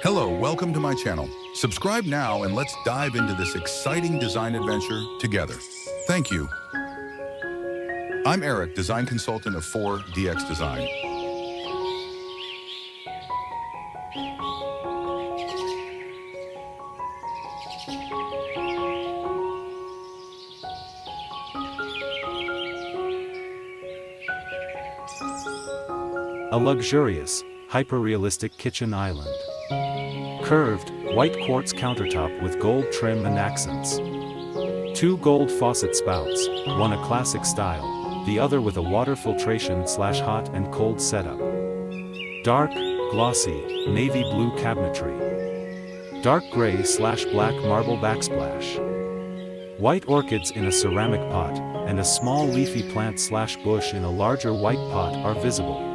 Hello, welcome to my channel. Subscribe now and let's dive into this exciting design adventure together. Thank you. I'm Eric, design consultant of 4DX Design. A luxurious, hyper-realistic kitchen island. Curved, white quartz countertop with gold trim and accents. 2 gold faucet spouts, one a classic style, the other with a water filtration/hot and cold setup. Dark, glossy, navy blue cabinetry. Dark gray/black marble backsplash. White orchids in a ceramic pot, and a small leafy plant/bush in a larger white pot are visible.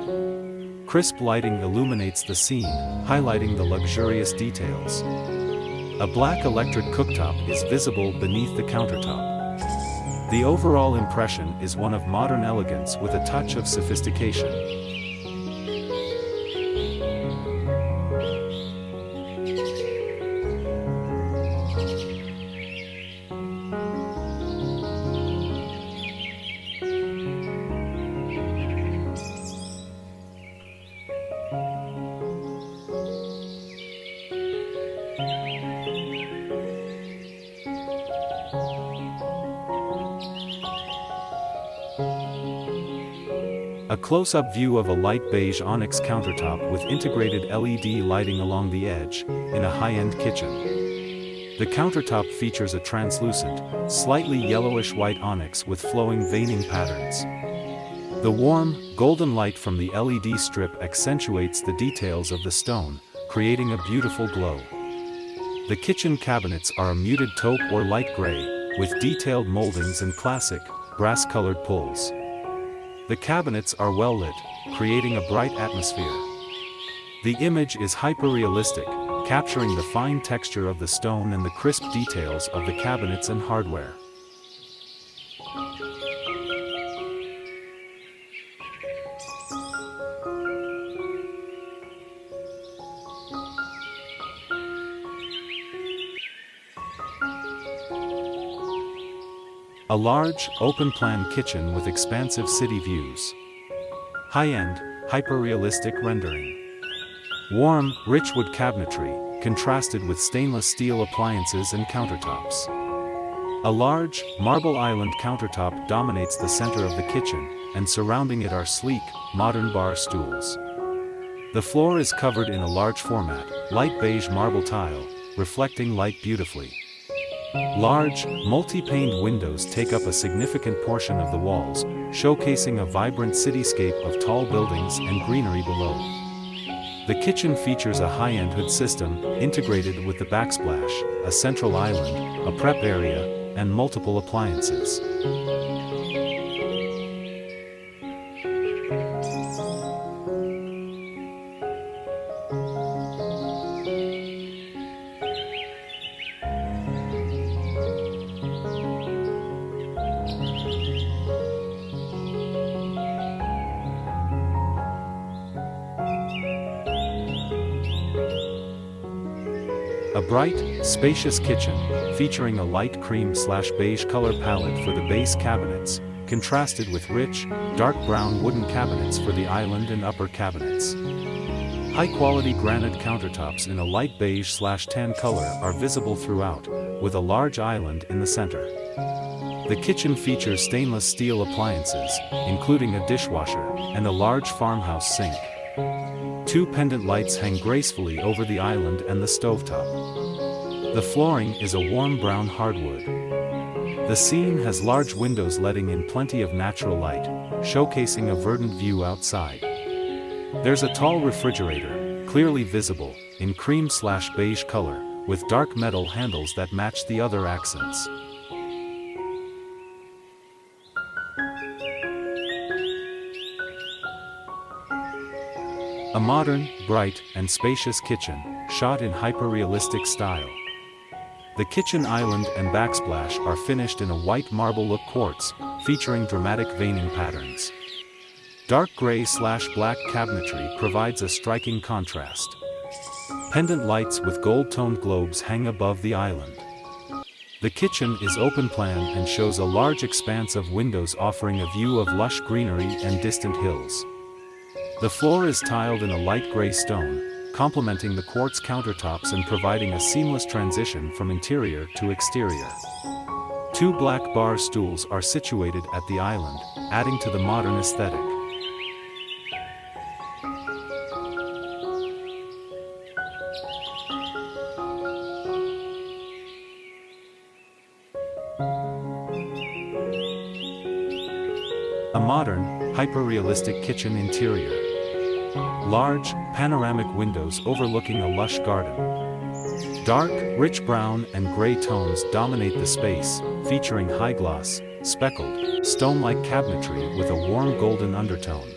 Crisp lighting illuminates the scene, highlighting the luxurious details. A black electric cooktop is visible beneath the countertop. The overall impression is one of modern elegance with a touch of sophistication. A close-up view of a light beige onyx countertop with integrated LED lighting along the edge, in a high-end kitchen. The countertop features a translucent, slightly yellowish-white onyx with flowing veining patterns. The warm, golden light from the LED strip accentuates the details of the stone, creating a beautiful glow. The kitchen cabinets are a muted taupe or light gray, with detailed moldings and classic, brass-colored pulls. The cabinets are well lit, creating a bright atmosphere. The image is hyper-realistic, capturing the fine texture of the stone and the crisp details of the cabinets and hardware. A large, open-plan kitchen with expansive city views. High-end, hyper-realistic rendering. Warm, rich wood cabinetry, contrasted with stainless steel appliances and countertops. A large, marble island countertop dominates the center of the kitchen, and surrounding it are sleek, modern bar stools. The floor is covered in a large format, light beige marble tile, reflecting light beautifully. Large, multi-paned windows take up a significant portion of the walls, showcasing a vibrant cityscape of tall buildings and greenery below. The kitchen features a high-end hood system, integrated with the backsplash, a central island, a prep area, and multiple appliances. A bright, spacious kitchen, featuring a light cream/beige color palette for the base cabinets, contrasted with rich, dark brown wooden cabinets for the island and upper cabinets. High-quality granite countertops in a light beige/tan color are visible throughout, with a large island in the center. The kitchen features stainless steel appliances, including a dishwasher, and a large farmhouse sink. 2 pendant lights hang gracefully over the island and the stovetop. The flooring is a warm brown hardwood. The scene has large windows letting in plenty of natural light, showcasing a verdant view outside. There's a tall refrigerator, clearly visible, in cream/beige color, with dark metal handles that match the other accents. A modern, bright, and spacious kitchen, shot in hyper-realistic style. The kitchen island and backsplash are finished in a white marble look quartz, featuring dramatic veining patterns. Dark gray/black cabinetry provides a striking contrast. Pendant lights with gold-toned globes hang above the island. The kitchen is open plan and shows a large expanse of windows offering a view of lush greenery and distant hills. The floor is tiled in a light gray stone, complementing the quartz countertops and providing a seamless transition from interior to exterior. Two black bar stools are situated at the island, adding to the modern aesthetic. A modern, hyper-realistic kitchen interior. Large, panoramic windows overlooking a lush garden. Dark, rich brown and gray tones dominate the space, featuring high-gloss, speckled, stone-like cabinetry with a warm golden undertone.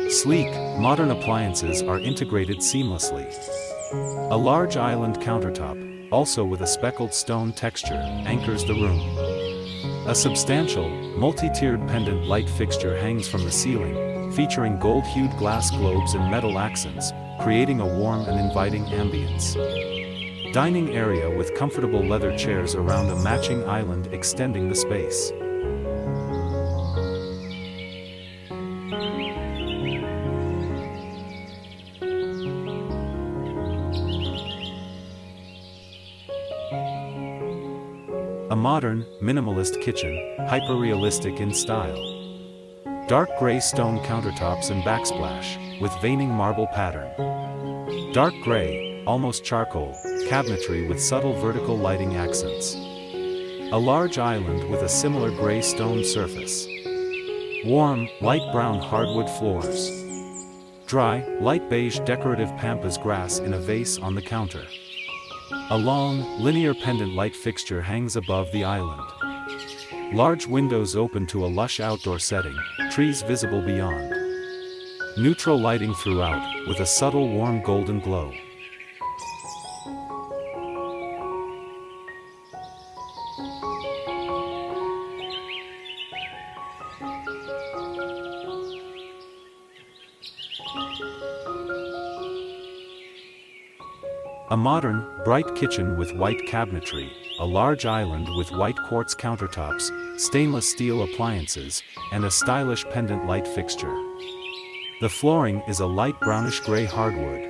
Sleek, modern appliances are integrated seamlessly. A large island countertop, also with a speckled stone texture, anchors the room. A substantial, multi-tiered pendant light fixture hangs from the ceiling, featuring gold-hued glass globes and metal accents, creating a warm and inviting ambience. Dining area with comfortable leather chairs around a matching island extending the space. A modern, minimalist kitchen, hyper-realistic in style. Dark gray stone countertops and backsplash, with veining marble pattern. Dark gray, almost charcoal, cabinetry with subtle vertical lighting accents. A large island with a similar gray stone surface. Warm, light brown hardwood floors. Dry, light beige decorative pampas grass in a vase on the counter. A long, linear pendant light fixture hangs above the island. Large windows open to a lush outdoor setting, trees visible beyond. Neutral lighting throughout, with a subtle warm golden glow. A modern, bright kitchen with white cabinetry, a large island with white quartz countertops, stainless steel appliances, and a stylish pendant light fixture. The flooring is a light brownish-gray hardwood.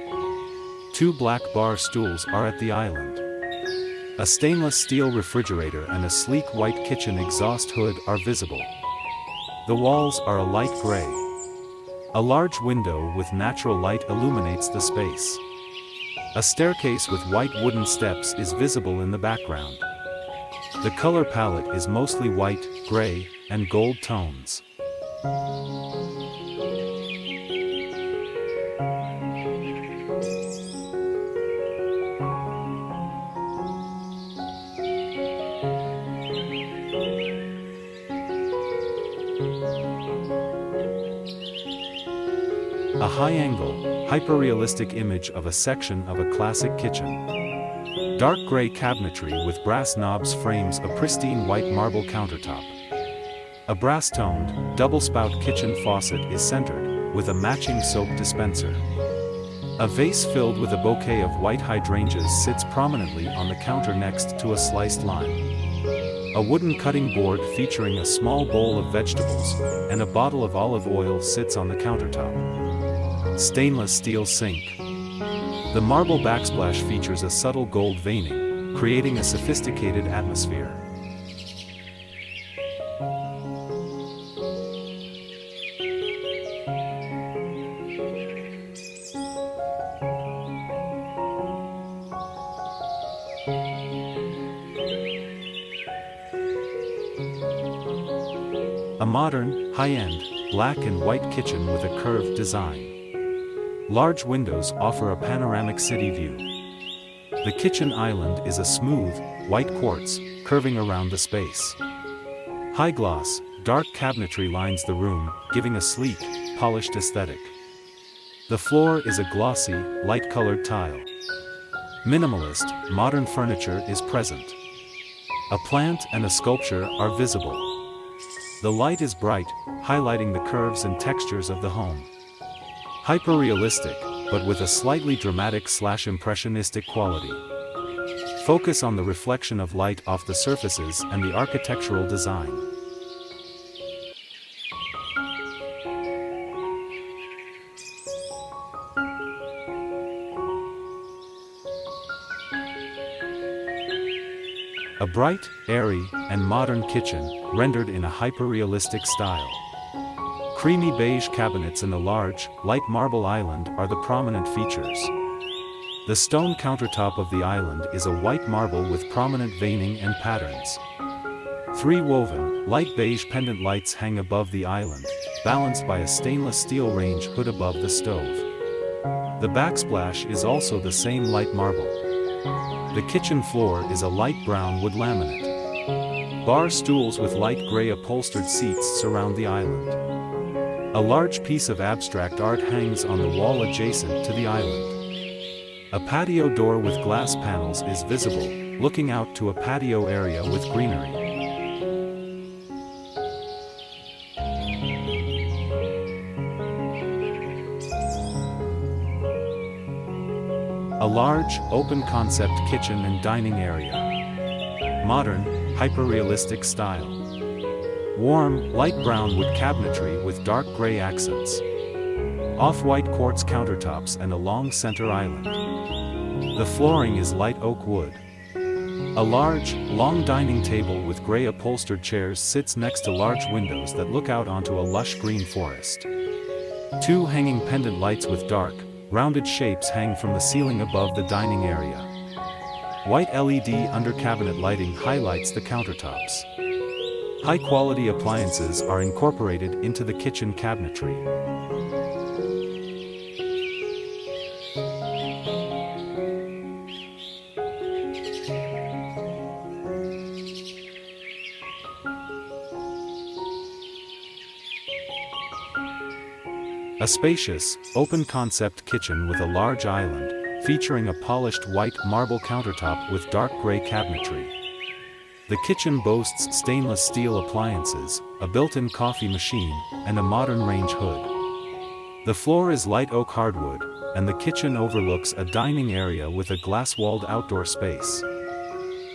Two black bar stools are at the island. A stainless steel refrigerator and a sleek white kitchen exhaust hood are visible. The walls are a light gray. A large window with natural light illuminates the space. A staircase with white wooden steps is visible in the background. The color palette is mostly white, gray, and gold tones. A high-angle, hyper-realistic image of a section of a classic kitchen. Dark gray cabinetry with brass knobs frames a pristine white marble countertop. A brass-toned, double-spout kitchen faucet is centered, with a matching soap dispenser. A vase filled with a bouquet of white hydrangeas sits prominently on the counter next to a sliced lime. A wooden cutting board featuring a small bowl of vegetables and a bottle of olive oil sits on the countertop. Stainless steel sink. The marble backsplash features a subtle gold veining, creating a sophisticated atmosphere. A modern, high-end, black and white kitchen with a curved design. Large windows offer a panoramic city view. The kitchen island is a smooth, white quartz, curving around the space. High gloss, dark cabinetry lines the room, giving a sleek, polished aesthetic. The floor is a glossy, light-colored tile. Minimalist, modern furniture is present. A plant and a sculpture are visible. The light is bright, highlighting the curves and textures of the home. Hyper-realistic, but with a slightly dramatic/impressionistic quality. Focus on the reflection of light off the surfaces and the architectural design. A bright, airy, and modern kitchen, rendered in a hyper-realistic style. Creamy beige cabinets and a large, light marble island are the prominent features. The stone countertop of the island is a white marble with prominent veining and patterns. 3 woven, light beige pendant lights hang above the island, balanced by a stainless steel range hood above the stove. The backsplash is also the same light marble. The kitchen floor is a light brown wood laminate. Bar stools with light gray upholstered seats surround the island. A large piece of abstract art hangs on the wall adjacent to the island. A patio door with glass panels is visible, looking out to a patio area with greenery. A large, open-concept kitchen and dining area. Modern, hyper-realistic style. Warm, light brown wood cabinetry with dark gray accents. Off-white quartz countertops and a long center island. The flooring is light oak wood. A large, long dining table with gray upholstered chairs sits next to large windows that look out onto a lush green forest. 2 hanging pendant lights with dark, rounded shapes hang from the ceiling above the dining area. White LED under-cabinet lighting highlights the countertops. High-quality appliances are incorporated into the kitchen cabinetry. A spacious, open-concept kitchen with a large island, featuring a polished white marble countertop with dark gray cabinetry. The kitchen boasts stainless steel appliances, a built-in coffee machine, and a modern range hood. The floor is light oak hardwood, and the kitchen overlooks a dining area with a glass-walled outdoor space.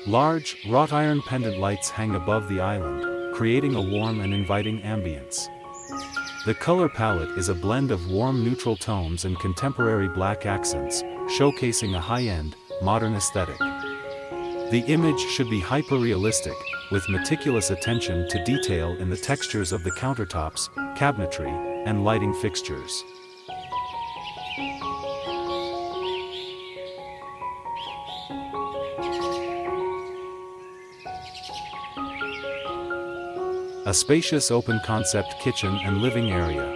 Large, wrought iron pendant lights hang above the island, creating a warm and inviting ambience. The color palette is a blend of warm neutral tones and contemporary black accents, showcasing a high-end, modern aesthetic. The image should be hyper-realistic, with meticulous attention to detail in the textures of the countertops, cabinetry, and lighting fixtures. A spacious open-concept kitchen and living area.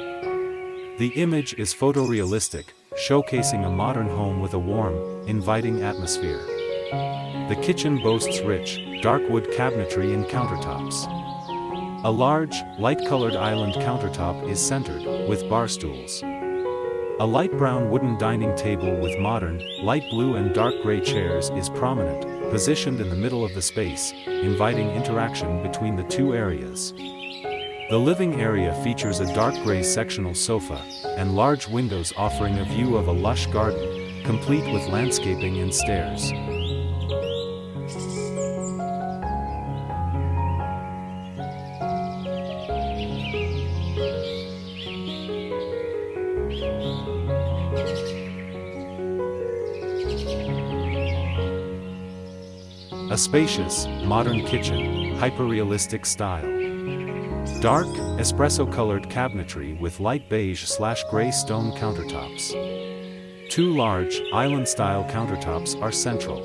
The image is photorealistic, showcasing a modern home with a warm, inviting atmosphere. The kitchen boasts rich, dark wood cabinetry and countertops. A large, light-colored island countertop is centered, with bar stools. A light brown wooden dining table with modern, light blue and dark gray chairs is prominent, positioned in the middle of the space, inviting interaction between the 2 areas. The living area features a dark gray sectional sofa, and large windows offering a view of a lush garden, complete with landscaping and stairs. A spacious, modern kitchen, hyper-realistic style. Dark, espresso-colored cabinetry with light beige/gray stone countertops. 2 large, island-style countertops are central.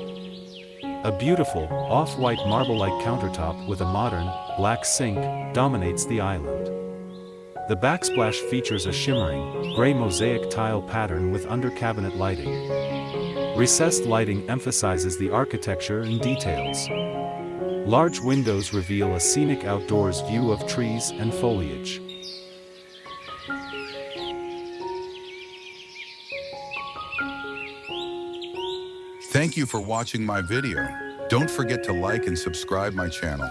A beautiful, off-white marble-like countertop with a modern, black sink, dominates the island. The backsplash features a shimmering, gray mosaic tile pattern with under-cabinet lighting. Recessed lighting emphasizes the architecture and details. Large windows reveal a scenic outdoors view of trees and foliage. Thank you for watching my video. Don't forget to like and subscribe my channel.